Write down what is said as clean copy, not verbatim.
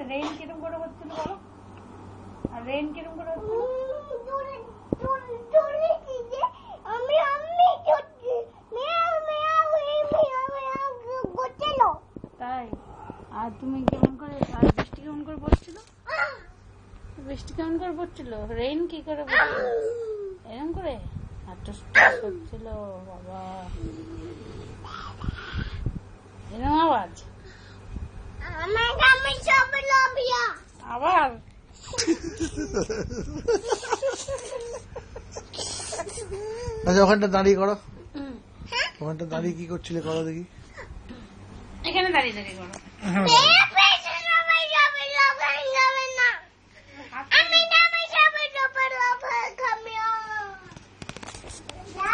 rain किरम करे হচ্ছিল বলো আর रेन किरम करे হচ্ছিল তাই আর তুমি কেমন করে আর বৃষ্টি কেমন করে পড়ছিল रेन কি করে পড়ছিল এরকম করে আর তো হচ্ছিল বাবা এরকম আওয়াজ আবার আচ্ছা ওখানটা দাঁড়িয়ে করো ওখানটা দাঁড়িয়ে কি করছিলে করো দেখি এখানে দাঁড়িয়ে করো